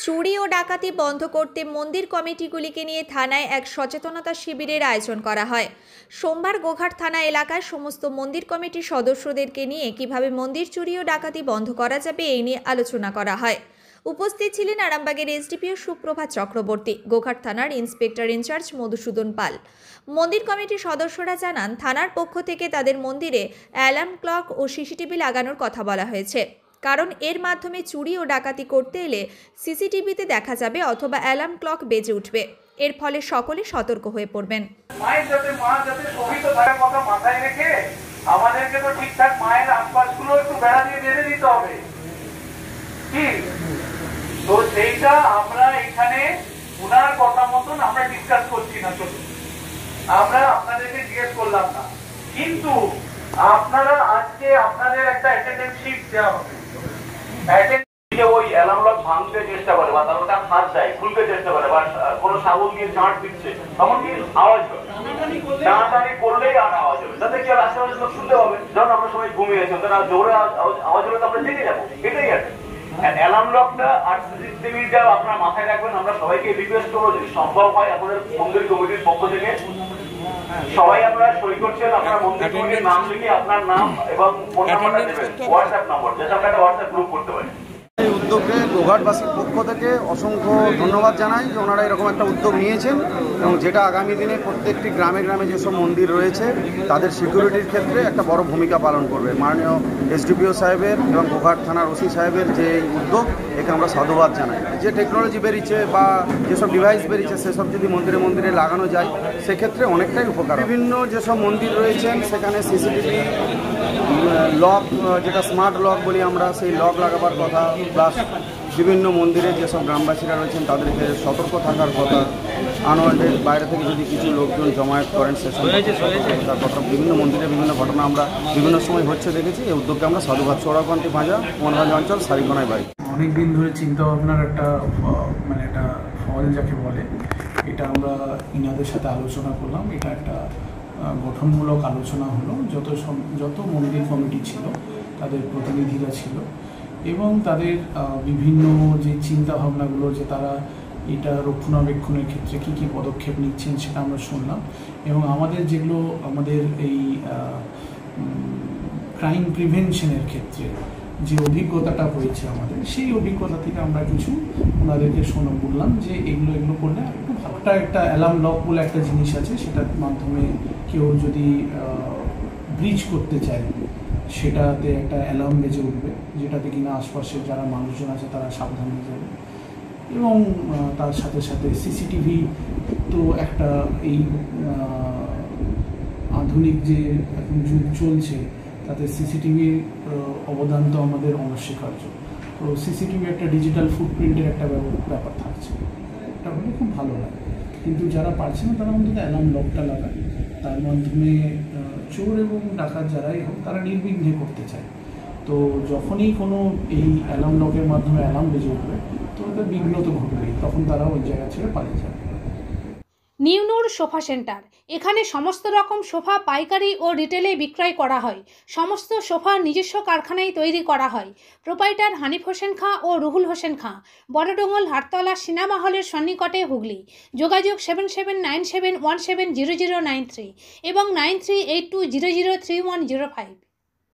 চুরি ও ডাকাতি বন্ধ করতে মন্দির কমিটিগুলিকে নিয়ে থানায় এক সচেতনতা শিবিরের আয়োজন করা হয়। সোমবার গোঘাট থানা এলাকায় সমস্ত মন্দির কমিটির সদস্যদেরকে নিয়ে কিভাবে মন্দির চুরি ও ডাকাতি বন্ধ করা যাবে এই নিয়ে আলোচনা করা হয়। উপস্থিত ছিলেন আরামবাগের এসডিপিও সুপ্রভাত চক্রবর্তী, গোঘাট থানার ইন্সপেক্টর ইনচার্জ মধুসূদন পাল। মন্দির কমিটির সদস্যরা জানান, থানার পক্ষ থেকে তাদের মন্দিরে অ্যালার্ম ক্লক ও সিসিটিভি লাগানোর কথা বলা হয়েছে, কারণ এর মাধ্যমে চুরি ও ডাকাতি করতে এলে সিসিটিভিতে দেখা যাবে অথবা অ্যালার্ম ক্লক বেজে উঠবে। এর ফলে সকলে সতর্ক হয়ে পড়বেন। মায়ের যাতে মা যাতে সহিত থাকার কথা মাথায় রেখে আমাদেরকে তো ঠিকঠাক মায়ের আশপাশগুলো একটু বেড়া দিয়ে বেঁধে দিতে হবে, কি তো সেইটা আমরা এখানে উনার কথা মতন আমরা ডিসকাস করছি না। চলুন, আমরা আপনাদেরকে জিজ্ঞেস করলাম না, কিন্তু আপনারা আজকে আপনাদের একটা অ্যাটেন্ডেন্স শিট দেওয়া হবে। ওই অ্যালার্ম লক ভাঙতে চেষ্টা করে বা তার হাত দেয়, খুলতে চেষ্টা করে বা কোনো শাবল দিয়ে চাঁট দিচ্ছে, তখন কি আওয়াজ হবে? টানাটানি করলেই আওয়াজ হবে, তাতে কি আশেপাশে লোক শুনতে পাবে। যখন আমরা সবাই ঘুমিয়েছি, তারা জোরে আওয়াজ হলে তো আমরা জেগে যাবো, এটাই আর অ্যালার্ম লকটা আর সিসিটিভিটা আপনারা মাথায় রাখবেন। আমরা সবাইকে রিকোয়েস্ট করবো, যদি সম্ভব হয় আপনাদের মন্দির কমিটির পক্ষ থেকে সবাই আমরা সই করছেন, আপনার মন্দির কমিটির নাম লিখে আপনার নাম এবং ফোন নাম্বারটা দেবেন, হোয়াটসঅ্যাপ নম্বর, যেটা আমরা একটা হোয়াটসঅ্যাপ গ্রুপ করতে পারি। এই উদ্যোগে গোঘাটবাসীর পক্ষ থেকে অসংখ্য ধন্যবাদ জানাই যে ওনারা এরকম একটা উদ্যোগ নিয়েছেন, এবং যেটা আগামী দিনে প্রত্যেকটি গ্রামে গ্রামে যেসব মন্দির রয়েছে তাদের সিকিউরিটির ক্ষেত্রে একটা বড় ভূমিকা পালন করবে। মাননীয় এসডিপিও সাহেবের এবং গোঘাট থানার ওসি সাহেবের যে উদ্যোগ, একে আমরা সাধুবাদ জানাই। যে টেকনোলজি বেরিয়েছে বা যেসব ডিভাইস বেরিয়েছে সেসব যদি মন্দিরে মন্দিরে লাগানো যায় সেক্ষেত্রে অনেকটাই উপকার। বিভিন্ন যেসব মন্দির রয়েছেন সেখানে সিসিটিভি লক, যেটা স্মার্ট লক বলি আমরা, সেই লক লাগাবার কথা, প্লাস বিভিন্ন মন্দিরে যেসব গ্রামবাসীরা রয়েছেন তাদেরকে সতর্ক থাকার কথা। আনওয়ান্টেড বাইরে থেকে যদি কিছু লোকজন জমায়েত করেন সেসব কথা। বিভিন্ন মন্দিরে বিভিন্ন ঘটনা আমরা বিভিন্ন সময় হচ্ছে দেখেছি। এই উদ্যোগকে আমরা সাধুবাদ। চৌরাকান্তি ভাঁজা, মনভাঞ্জ অঞ্চল, সারিকোনায় বাড়ি। অনেকদিন ধরে চিন্তা ভাবনার একটা একটা ফল যাকে বলে, এটা আমরা ইনাদের সাথে আলোচনা করলাম। এটা একটা গঠনমূলক আলোচনা হলো। যত মন্দির কমিটি ছিল তাদের প্রতিনিধিরা ছিল এবং তাদের বিভিন্ন যে চিন্তা ভাবনাগুলো, যে তারা এটা রক্ষণাবেক্ষণের ক্ষেত্রে কী কী পদক্ষেপ নিচ্ছেন সেটা আমরা শুনলাম। এবং আমাদের যেগুলো আমাদের এই ক্রাইম প্রিভেনশনের ক্ষেত্রে যে অভিজ্ঞতাটা হয়েছে আমাদের, সেই অভিজ্ঞতা থেকে আমরা কিছু ওনাদেরকে বললাম যে এগুলো করলে একটু একটা অ্যালার্ম লক বলে একটা জিনিস আছে, সেটার মাধ্যমে কেউ যদি ব্রিজ করতে চায় সেটাতে একটা অ্যালার্ম বেজে উঠবে, যেটাতে কিনা আশপাশের যারা মানুষজন আছে তারা সাবধান হয়ে যাবে। এবং তার সাথে সাথে সিসিটিভি তো একটা এই আধুনিক যে এখন যুগ চলছে তাতে সিসিটিভির অবদান তো আমাদের অনস্বীকার্য। তো সিসিটিভি একটা ডিজিটাল ফুটপ্রিন্টের একটা ব্যাপার থাকছে, এটা হলে খুব ভালো হয়। কিন্তু যারা পারছে না তারা অন্তত অ্যালার্ম লকটা লাগায়, তার মাধ্যমে চোর এবং ডাকাত যারাই হোক তারা নির্বিঘ্নে করতে চায়। তো যখনই কোনো এই অ্যালার্ম লকের মাধ্যমে অ্যালার্ম বেজে উঠবে তো ওদের বিঘ্ন তো ঘটবেই, তখন তারা ওই জায়গা ছেড়ে পালিয়ে যাবে। নিউ নূর সোফা সেন্টার, এখানে সমস্ত রকম সোফা পাইকারি ও রিটেলে বিক্রয় করা হয়। সমস্ত সোফা নিজস্ব কারখানায় তৈরি করা হয়। প্রোপাইটার হানিফ হোসেন খাঁ ও রুহুল হোসেন খাঁ, বড়ডোঙ্গল হাটতলা সিনেমা হলের সন্নিকটে, হুগলি। যোগাযোগ 7797170093 এবং 9382003105।